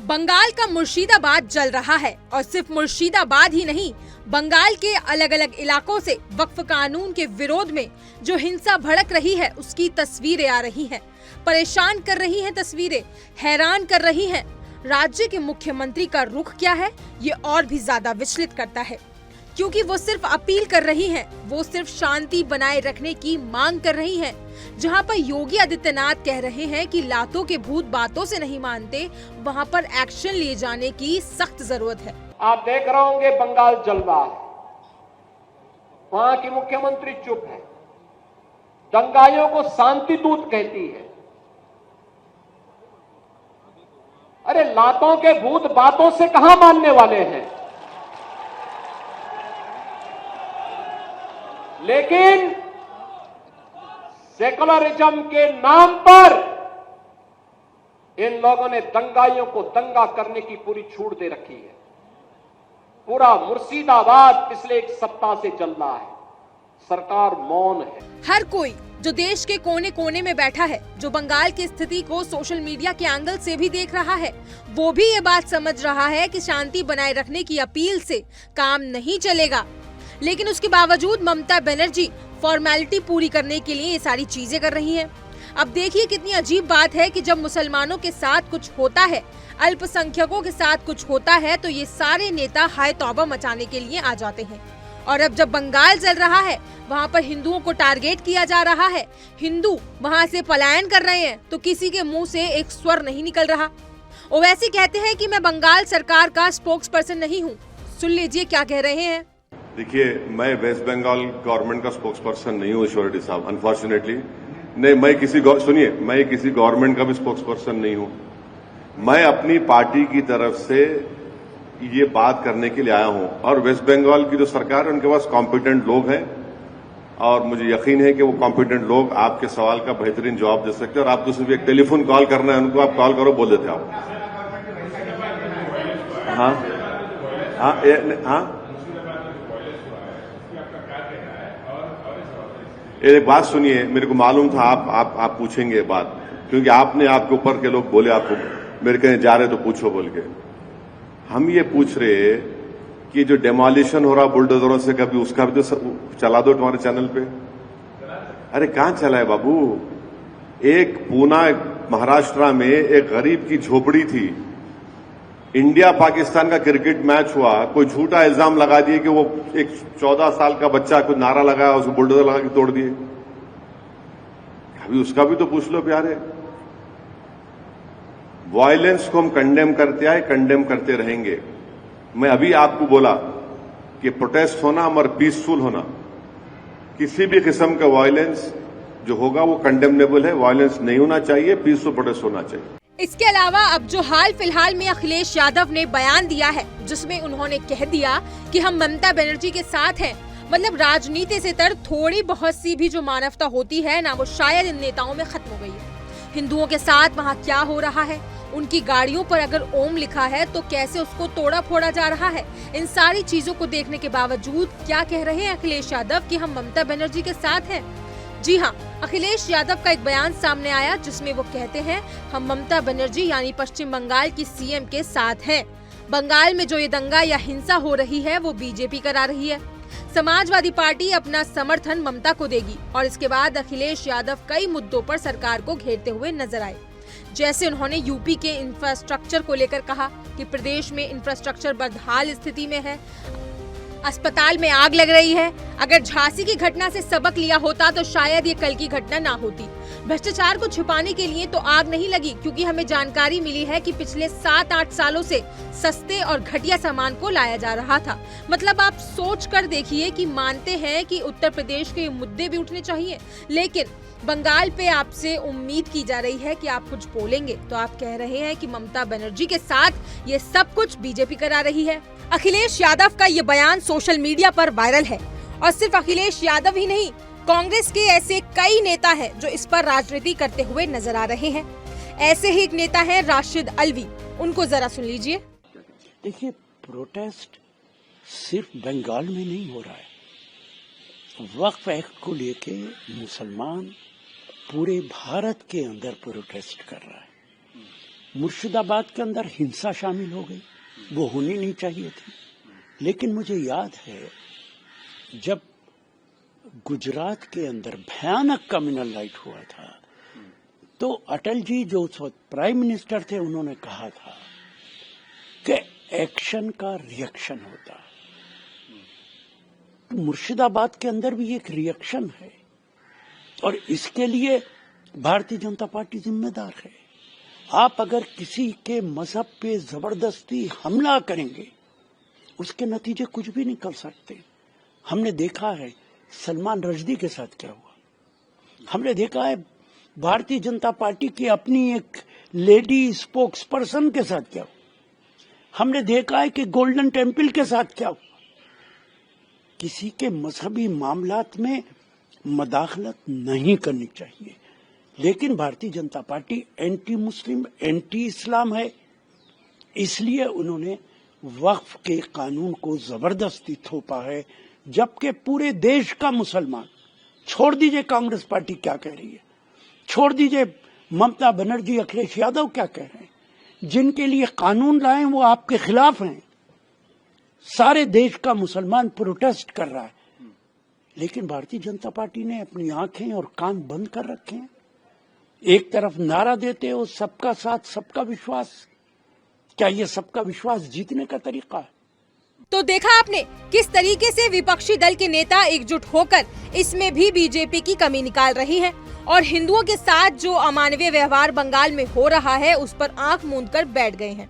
बंगाल का मुर्शिदाबाद जल रहा है और सिर्फ मुर्शिदाबाद ही नहीं, बंगाल के अलग अलग इलाकों से वक्फ कानून के विरोध में जो हिंसा भड़क रही है उसकी तस्वीरें आ रही हैं। परेशान कर रही हैं तस्वीरें, हैरान कर रही हैं। राज्य के मुख्यमंत्री का रुख क्या है, ये और भी ज्यादा विचलित करता है, क्योंकि वो सिर्फ अपील कर रही हैं, वो सिर्फ शांति बनाए रखने की मांग कर रही हैं। जहां पर योगी आदित्यनाथ कह रहे हैं कि लातों के भूत बातों से नहीं मानते, वहां पर एक्शन लिए जाने की सख्त जरूरत है। आप देख रहे होंगे बंगाल जल रहा है, वहां की मुख्यमंत्री चुप है, दंगाइयों को शांति दूत कहती है। अरे लातों के भूत बातों से कहां मानने वाले हैं, लेकिन सेकुलरिज्म के नाम पर इन लोगों ने दंगाइयों को दंगा करने की पूरी छूट दे रखी है। पूरा मुर्शिदाबाद पिछले एक सप्ताह से चल रहा है, सरकार मौन है। हर कोई जो देश के कोने कोने में बैठा है, जो बंगाल की स्थिति को सोशल मीडिया के एंगल से भी देख रहा है, वो भी ये बात समझ रहा है कि शांति बनाए रखने की अपील से काम नहीं चलेगा। लेकिन उसके बावजूद ममता बनर्जी फॉर्मेलिटी पूरी करने के लिए ये सारी चीजें कर रही हैं। अब देखिए कितनी अजीब बात है कि जब मुसलमानों के साथ कुछ होता है, अल्पसंख्यकों के साथ कुछ होता है, तो ये सारे नेता हाय तौबा मचाने के लिए आ जाते हैं। और अब जब बंगाल जल रहा है, वहाँ पर हिंदुओं को टारगेट किया जा रहा है, हिंदू वहाँ से पलायन कर रहे हैं, तो किसी के मुंह से एक स्वर नहीं निकल रहा। ओवैसी कहते हैं कि मैं बंगाल सरकार का स्पोक्स पर्सन नहीं हूँ। सुन लीजिए क्या कह रहे हैं। देखिए, मैं वेस्ट बंगाल गवर्नमेंट का स्पोक्स पर्सन नहीं हूँ ईश्वर रेड्डी साहब, अनफॉर्चुनेटली। नहीं, मैं किसी गवर्नमेंट का भी स्पोक्स पर्सन नहीं हूँ। मैं अपनी पार्टी की तरफ से ये बात करने के लिए आया हूँ, और वेस्ट बंगाल की जो सरकार है उनके पास कॉम्पिटेंट लोग हैं, और मुझे यकीन है कि वो कॉम्पिटेंट लोग आपके सवाल का बेहतरीन जवाब दे सकते हैं। और आपको सिर्फ एक टेलीफोन कॉल करना है उनको, आप कॉल करो, बोल देते आप। हाँ हाँ हाँ, एक बात सुनिए, मेरे को मालूम था आप पूछेंगे बात, क्योंकि आपने आपके ऊपर के लोग बोले आपको, मेरे कहीं जा रहे तो पूछो बोल के। हम ये पूछ रहे कि जो डेमोलिशन हो रहा बुलडोजरों से, कभी उसका भी तो चला दो तुम्हारे चैनल पे। अरे कहां चला है बाबू? एक पूना महाराष्ट्र में एक गरीब की झोपड़ी थी, इंडिया पाकिस्तान का क्रिकेट मैच हुआ, कोई झूठा इल्जाम लगा दिए कि वो एक 14 साल का बच्चा कुछ नारा लगाया, उसको बुलडोजर लगा के तोड़ दिए। अभी उसका भी तो पूछ लो प्यारे। वायलेंस को हम कंडेम करते आए, कंडेम करते रहेंगे। मैं अभी आपको बोला कि प्रोटेस्ट होना मगर पीसफुल होना, किसी भी किस्म का वायलेंस जो होगा वो कंडेमनेबल है। वायलेंस नहीं होना चाहिए, पीसफुल प्रोटेस्ट होना चाहिए। इसके अलावा अब जो हाल फिलहाल में अखिलेश यादव ने बयान दिया है, जिसमें उन्होंने कह दिया कि हम ममता बनर्जी के साथ हैं, मतलब राजनीति से तर थोड़ी बहुत सी भी जो मानवता होती है ना, वो शायद इन नेताओं में खत्म हो गई है। हिंदुओं के साथ वहाँ क्या हो रहा है, उनकी गाड़ियों पर अगर ओम लिखा है तो कैसे उसको तोड़ा फोड़ा जा रहा है, इन सारी चीजों को देखने के बावजूद क्या कह रहे हैं अखिलेश यादव कि हम ममता बनर्जी के साथ हैं। जी हाँ, अखिलेश यादव का एक बयान सामने आया जिसमें वो कहते हैं हम ममता बनर्जी यानी पश्चिम बंगाल की सीएम के साथ हैं। बंगाल में जो ये दंगा या हिंसा हो रही है वो बीजेपी करा रही है। समाजवादी पार्टी अपना समर्थन ममता को देगी। और इसके बाद अखिलेश यादव कई मुद्दों पर सरकार को घेरते हुए नजर आए। जैसे उन्होंने यूपी के इंफ्रास्ट्रक्चर को लेकर कहा कि प्रदेश में इंफ्रास्ट्रक्चर बदहाल स्थिति में है, अस्पताल में आग लग रही है। अगर झांसी की घटना से सबक लिया होता तो शायद ये कल की घटना ना होती। भ्रष्टाचार को छुपाने के लिए तो आग नहीं लगी, क्योंकि हमें जानकारी मिली है कि पिछले 7-8 सालों से सस्ते और घटिया सामान को लाया जा रहा था। मतलब आप सोच कर देखिए कि मानते हैं कि उत्तर प्रदेश के मुद्दे भी उठने चाहिए, लेकिन बंगाल पे आपसे उम्मीद की जा रही है कि आप कुछ बोलेंगे, तो आप कह रहे हैं कि ममता बनर्जी के साथ ये सब कुछ बीजेपी करा रही है। अखिलेश यादव का ये बयान सोशल मीडिया पर वायरल है, और सिर्फ अखिलेश यादव ही नहीं, कांग्रेस के ऐसे कई नेता हैं जो इस पर राजनीति करते हुए नजर आ रहे हैं। ऐसे ही एक नेता हैं राशिद अलवी, उनको जरा सुन लीजिए। देखिए, प्रोटेस्ट सिर्फ बंगाल में नहीं हो रहा है। वक्फ एक्ट को लेके मुसलमान पूरे भारत के अंदर प्रोटेस्ट कर रहा है। मुर्शिदाबाद के अंदर हिंसा शामिल हो गई, वो होनी नहीं चाहिए थी। लेकिन मुझे याद है जब गुजरात के अंदर भयानक कम्युनल राइट हुआ था, तो अटल जी जो उस वक्त प्राइम मिनिस्टर थे, उन्होंने कहा था कि एक्शन का रिएक्शन होता है। तो मुर्शिदाबाद के अंदर भी एक रिएक्शन है और इसके लिए भारतीय जनता पार्टी जिम्मेदार है। आप अगर किसी के मजहब पे जबरदस्ती हमला करेंगे, उसके नतीजे कुछ भी निकल सकते। हमने देखा है सलमान रश्दी के साथ क्या हुआ, हमने देखा है भारतीय जनता पार्टी की अपनी एक लेडी स्पोक्स पर्सन के साथ क्या हुआ, हमने देखा है कि गोल्डन टेम्पल के साथ क्या हुआ। किसी के मजहबी मामलात में मदाखलत नहीं करनी चाहिए, लेकिन Bharatiya Janata party anti Muslim, anti इस्लाम है, इसलिए उन्होंने वक्फ के कानून को जबरदस्ती थोपा है, जबकि पूरे देश का मुसलमान, छोड़ दीजिए कांग्रेस पार्टी क्या कह रही है, छोड़ दीजिए ममता बनर्जी, अखिलेश यादव क्या कह रहे हैं, जिनके लिए कानून लाए वो आपके खिलाफ हैं। सारे देश का मुसलमान प्रोटेस्ट कर रहा है, लेकिन भारतीय जनता पार्टी ने अपनी आंखें और कान बंद कर रखे हैं। एक तरफ नारा देते हो सबका साथ सबका विश्वास, क्या ये सबका विश्वास जीतने का तरीका है? तो देखा आपने किस तरीके से विपक्षी दल के नेता एकजुट होकर इसमें भी बीजेपी की कमी निकाल रही है और हिंदुओं के साथ जो अमानवीय व्यवहार बंगाल में हो रहा है उस पर आंख मूंद कर बैठ गए हैं।